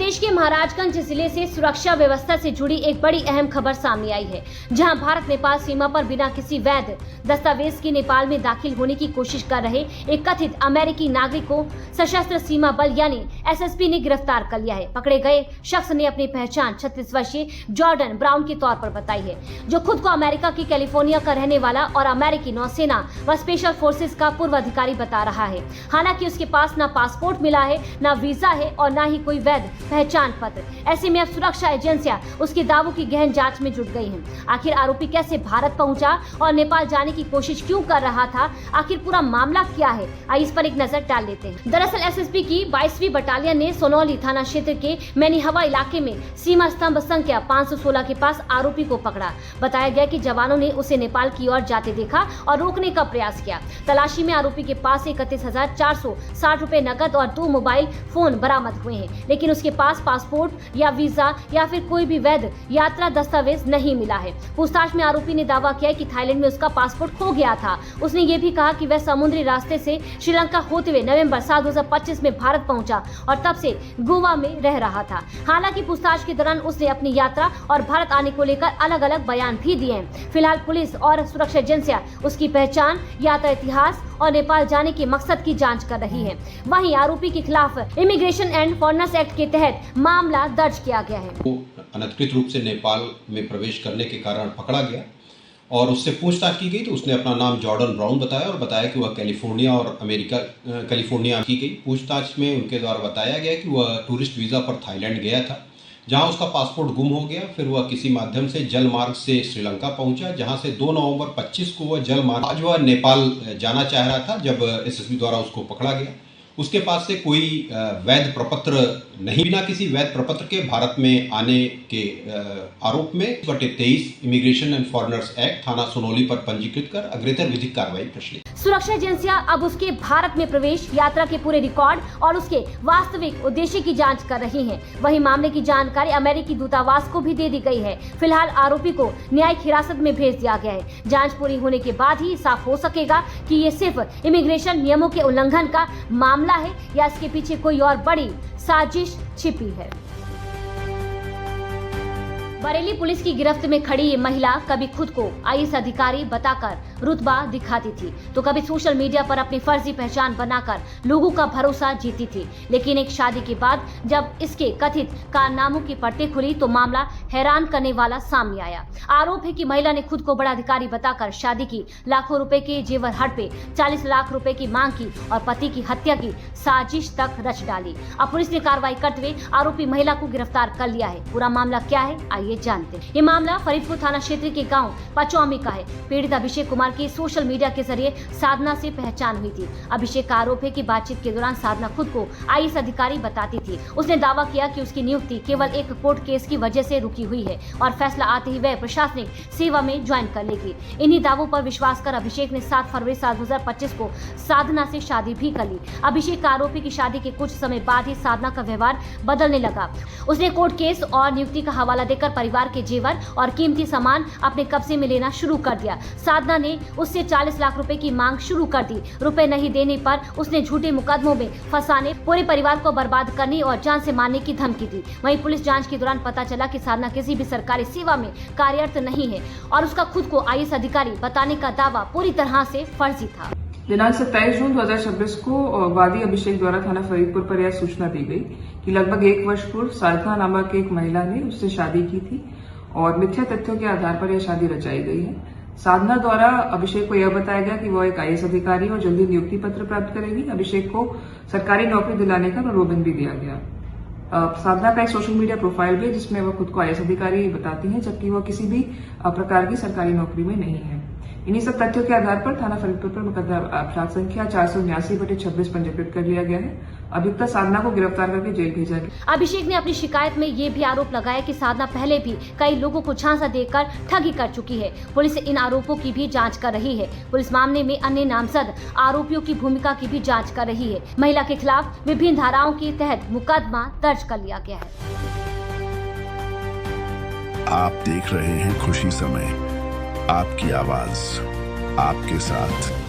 प्रदेश के महाराजगंज जिले से सुरक्षा व्यवस्था से जुड़ी एक बड़ी अहम खबर सामने आई है, जहां भारत नेपाल सीमा पर बिना किसी वैध दस्तावेज के नेपाल में दाखिल होने की कोशिश कर रहे एक कथित अमेरिकी नागरिक को सशस्त्र सीमा बल यानी एसएसबी ने गिरफ्तार कर लिया है। पकड़े गए शख्स ने अपनी पहचान 36 वर्षीय जॉर्डन ब्राउन के तौर पर बताई है, जो खुद को अमेरिका के कैलिफोर्निया का रहने वाला और अमेरिकी नौसेना व स्पेशल फोर्सेस का पूर्व अधिकारी बता रहा है। हालांकि उसके पास न पासपोर्ट मिला है, न वीजा है और न ही कोई वैध पहचान पत्र। ऐसे में अब सुरक्षा एजेंसियां उसके दावों की गहन जांच में जुट गई हैं। आखिर आरोपी कैसे भारत पहुंचा और नेपाल जाने की कोशिश क्यों कर रहा था, आखिर पूरा मामला क्या है, आइए इस पर एक नजर डाल लेते हैं। दरअसल एसएसबी की 22वीं बटालियन ने सोनौली थाना क्षेत्र के मैनीहवा इलाके में सीमा स्तंभ संख्या 516 के पास आरोपी को पकड़ा। बताया गया कि जवानों ने उसे नेपाल की ओर जाते देखा और रोकने का प्रयास किया। तलाशी में आरोपी के पास 31,460 रुपए नकद और 2 मोबाइल फोन बरामद हुए हैं, लेकिन उसके पास पासपोर्ट या वीजा या फिर कोई भी वैध यात्रा दस्तावेज नहीं मिला है। पूछताछ में आरोपी ने दावा किया कि थाईलैंड में उसका पासपोर्ट खो गया था। उसने ये भी कहा कि वह समुद्री रास्ते से श्रीलंका होते हुए नवंबर साल 2025 में भारत पहुंचा और तब से गोवा में रह रहा था। हालांकि पूछताछ के दौरान उसने अपनी यात्रा और भारत आने को लेकर अलग अलग बयान भी दिए हैं। फिलहाल पुलिस और सुरक्षा एजेंसियां उसकी पहचान, यात्रा इतिहास और नेपाल जाने के मकसद की जांच कर रही है। वहीं आरोपी के खिलाफ इमिग्रेशन एंड फॉरेनर्स एक्ट के तहत मामला दर्ज किया गया है। वो अनधिकृत रूप से नेपाल में प्रवेश करने के कारण पकड़ा गया और उससे पूछताछ की गई तो उसने अपना नाम जॉर्डन ब्राउन बताया और बताया कि वह कैलिफोर्निया और अमेरिका कैलिफोर्निया की गई। पूछताछ में उनके द्वारा बताया गया कि वह टूरिस्ट वीज़ा पर थाईलैंड गया था, जहां उसका पासपोर्ट गुम हो गया। फिर वह किसी माध्यम से जल मार्ग से श्रीलंका पहुंचा, जहां से 2 नवंबर 25 को वह जल मार्ग आज वह नेपाल जाना चाह रहा था जब एसएसबी द्वारा उसको पकड़ा गया। उसके पास से कोई वैध प्रपत्र नहीं, बिना किसी वैध प्रपत्र के भारत में आने के आरोप में 23 इमिग्रेशन एंड फॉरेनर्स एक्ट थाना सोनौली पर पंजीकृत कर अग्रेतर विधिक कार्रवाई प्रचलित। सुरक्षा एजेंसियां अब उसके भारत में प्रवेश, यात्रा के पूरे रिकॉर्ड और उसके वास्तविक उद्देश्य की जांच कर रही हैं। वहीं मामले की जानकारी अमेरिकी दूतावास को भी दे दी गई है। फिलहाल आरोपी को न्यायिक हिरासत में भेज दिया गया है। जांच पूरी होने के बाद ही साफ हो सकेगा कि ये सिर्फ इमिग्रेशन नियमों के उल्लंघन का मामला है या इसके पीछे कोई और बड़ी साजिश छिपी है। बरेली पुलिस की गिरफ्त में खड़ी ये महिला कभी खुद को आईएएस अधिकारी बताकर रुतबा दिखाती थी, तो कभी सोशल मीडिया पर अपनी फर्जी पहचान बनाकर लोगों का भरोसा जीती थी। लेकिन एक शादी के बाद जब इसके कथित कारनामों की परतें खुली तो मामला हैरान करने वाला सामने आया। आरोप है कि महिला ने खुद को बड़ा अधिकारी बताकर शादी की, लाखों रुपए के जेवर हट पे 40 लाख रुपए की मांग की और पति की हत्या की साजिश तक रच डाली। अब पुलिस ने कार्रवाई करते हुए आरोपी महिला को गिरफ्तार कर लिया है। पूरा मामला क्या है, आइए जानते हैं। ये मामला फरीदपुर थाना क्षेत्र के गांव पचौमी का है। पीड़ित अभिषेक कुमार की सोशल मीडिया के जरिए साधना से पहचान हुई थी। अभिषेक का आरोप है कि बातचीत के दौरान साधना खुद को आईएएस अधिकारी बताती थी। उसने दावा किया कि उसकी नियुक्ति केवल एक कोर्ट केस की वजह से रुकी हुई है और फैसला आते ही वह प्रशासनिक सेवा में ज्वाइन कर लेगी। इन्हीं दावों पर विश्वास कर अभिषेक ने 7 फरवरी साल 2025 को साधना से शादी भी कर ली। अभिषेक का आरोपी की शादी के कुछ समय बाद ही साधना का व्यवहार बदलने लगा। उसने कोर्ट केस और नियुक्ति का हवाला देकर परिवार के जेवर और कीमती सामान अपने कब्जे में लेना शुरू कर दिया। साधना ने उससे 40 लाख रुपए की मांग शुरू कर दी। रुपए नहीं देने पर उसने झूठे मुकदमों में फंसाने, पूरे परिवार को बर्बाद करने और जान से मारने की धमकी दी। वहीं पुलिस जांच के दौरान पता चला कि साधना किसी भी सरकारी सेवा में कार्यरत नहीं है और उसका खुद को आईएएस अधिकारी बताने का दावा पूरी तरह से फर्जी था। दिनांक 27 जून 2026 को वादी अभिषेक द्वारा थाना फरीदपुर पर यह सूचना दी गई कि लगभग 1 वर्ष पूर्व साधना नामक एक महिला ने उससे शादी की थी और मिथ्या तथ्यों के आधार पर यह शादी रचाई गई है। साधना द्वारा अभिषेक को यह बताया गया कि वह एक आईएएस अधिकारी और जल्दी नियुक्ति पत्र प्राप्त करेगी। अभिषेक को सरकारी नौकरी दिलाने का प्रलोभन भी दिया गया। साधना का एक सोशल मीडिया प्रोफाइल भी है जिसमें वह खुद को आईएएस अधिकारी बताती है, जबकि वह किसी भी प्रकार की सरकारी नौकरी में नहीं है। इन्हीं सब तथ्यों के आधार पर थाना फरीदपुर पर मुकदमा अपराध संख्या 479/26 पंजीकृत कर लिया गया है। अभियुक्त साधना को गिरफ्तार करके जेल भेजा गया। अभिषेक ने अपनी शिकायत में ये भी आरोप लगाया कि साधना पहले भी कई लोगों को झांसा देकर ठगी कर चुकी है। पुलिस इन आरोपों की भी जांच कर रही है। पुलिस मामले में अन्य नामजद आरोपियों की भूमिका की भी जांच कर रही है। महिला के खिलाफ विभिन्न धाराओं के तहत मुकदमा दर्ज कर लिया गया है। आप देख रहे हैं खुशी समय, आपकी आवाज आपके साथ।